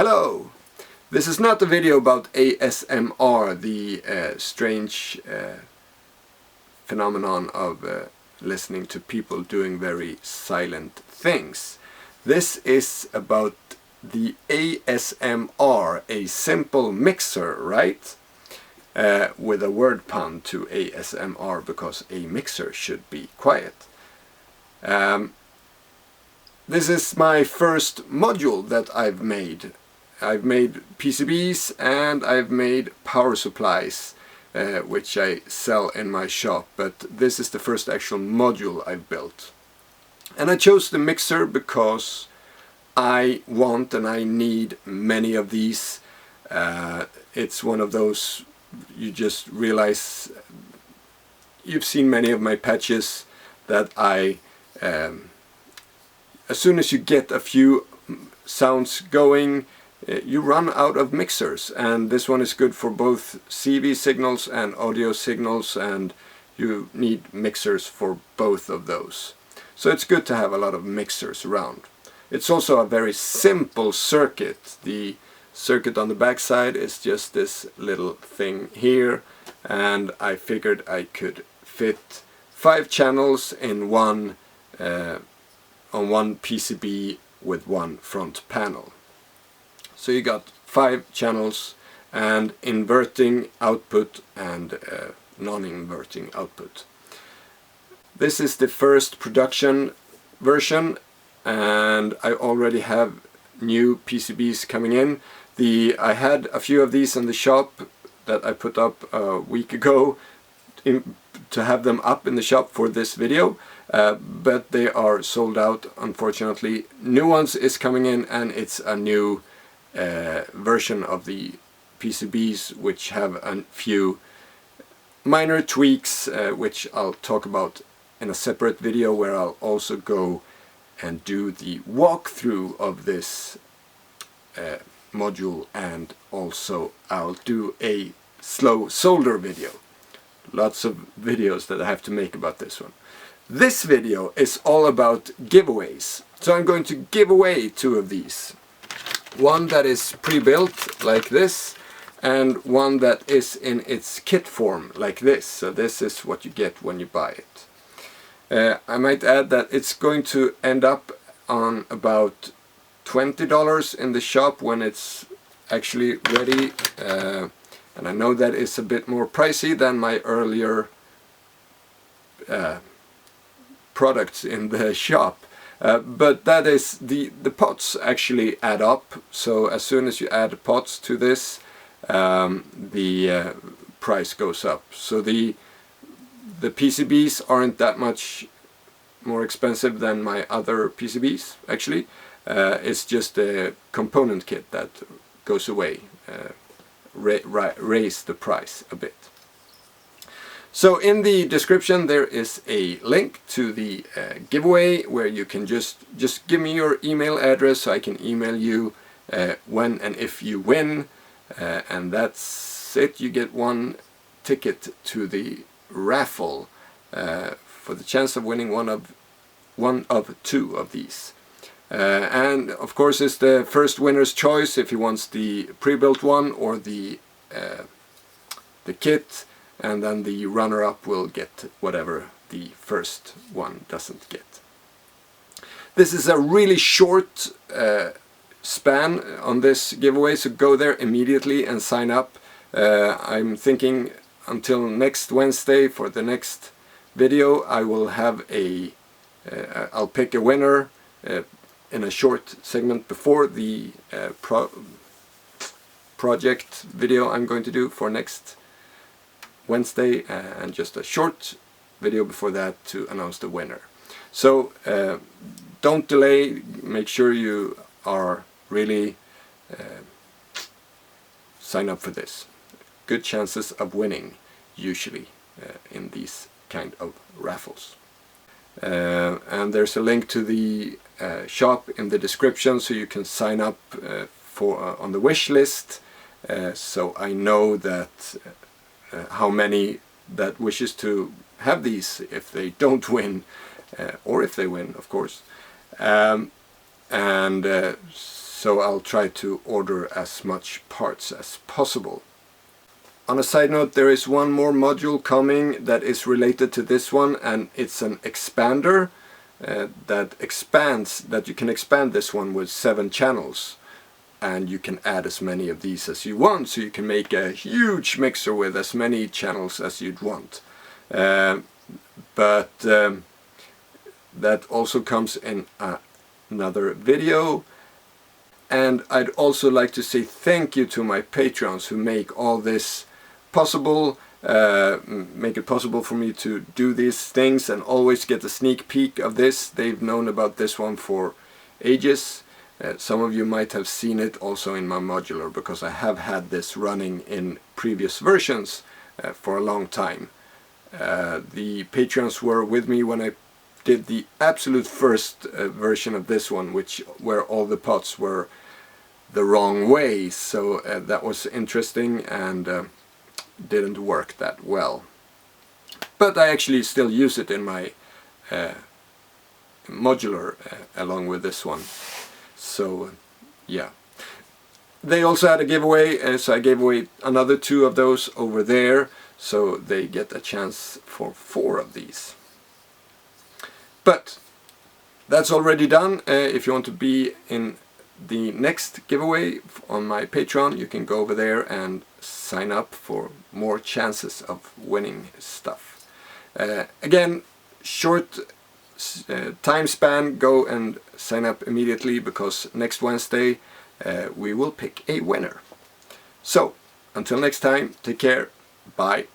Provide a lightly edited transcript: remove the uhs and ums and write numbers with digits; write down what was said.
Hello! This is not a video about ASMR, the strange phenomenon of listening to people doing very silent things. This is about the ASMR, a simple mixer, right? With a word pun to ASMR, because a mixer should be quiet. This is my first module that I've made. I've made PCBs and I've made power supplies, which I sell in my shop, but this is the first actual module I've built. And I chose the mixer because I want and I need many of these. It's one of those, you just realize, you've seen many of my patches that I, as soon as you get a few sounds going, you run out of mixers, and this one is good for both CV signals and audio signals, and you need mixers for both of those. So it's good to have a lot of mixers around. It's also a very simple circuit. The circuit on the back side is just this little thing here, and I figured I could fit 5 channels in one on one PCB with one front panel. So you got 5 channels and inverting output and non-inverting output. This is the first production version, and I already have new PCBs coming in. I had a few of these in the shop that I put up a week ago to have them up in the shop for this video, but they are sold out, unfortunately. New ones is coming in, and it's a new version of the PCBs which have a few minor tweaks, which I'll talk about in a separate video, where I'll also go and do the walkthrough of this module, and also I'll do a slow solder video. Lots of videos that I have to make about this one. This video is all about giveaways, so I'm going to give away 2 of these. One that is pre-built like this, and one that is in its kit form like this. So this is what you get when you buy it. I might add that it's going to end up on about $20 in the shop when it's actually ready, and I know that is a bit more pricey than my earlier products in the shop. But that is, the pots actually add up, so as soon as you add pots to this, the price goes up. So the PCBs aren't that much more expensive than my other PCBs, actually. It's just a component kit that goes away, raise the price a bit. So in the description there is a link to the giveaway, where you can just give me your email address so I can email you when and if you win, and that's it. You get 1 ticket to the raffle for the chance of winning one of 2 of these. And of course it's the first winner's choice if he wants the pre-built one or the kit. And then the runner-up will get whatever the first one doesn't get. This is a really short span on this giveaway, so go there immediately and sign up. I'm thinking until next Wednesday for the next video I will have I'll pick a winner in a short segment before the project video I'm going to do for next Wednesday, and just a short video before that to announce the winner. So don't delay, make sure you are really sign up for this. Good chances of winning usually in these kind of raffles. And there's a link to the shop in the description, so you can sign up for on the wish list, so I know that how many that wishes to have these if they don't win, or if they win, of course. so I'll try to order as much parts as possible. On a side note, there is one more module coming that is related to this one, and it's an expander that you can expand this one with 7 channels, and you can add as many of these as you want, so you can make a huge mixer with as many channels as you'd want. But that also comes in another video. And I'd also like to say thank you to my Patreons who make all this possible, make it possible for me to do these things and always get a sneak peek of this. They've known about this one for ages. Some of you might have seen it also in my modular, because I have had this running in previous versions for a long time. The Patreons were with me when I did the absolute first version of this one, where all the pots were the wrong way, so that was interesting and didn't work that well. But I actually still use it in my modular along with this one. So yeah. They also had a giveaway, so I gave away another 2 of those over there, so they get a chance for 4 of these. But that's already done. If you want to be in the next giveaway on my Patreon, you can go over there and sign up for more chances of winning stuff. Again, short time span, go and sign up immediately, because next Wednesday we will pick a winner. So, until next time, take care, bye.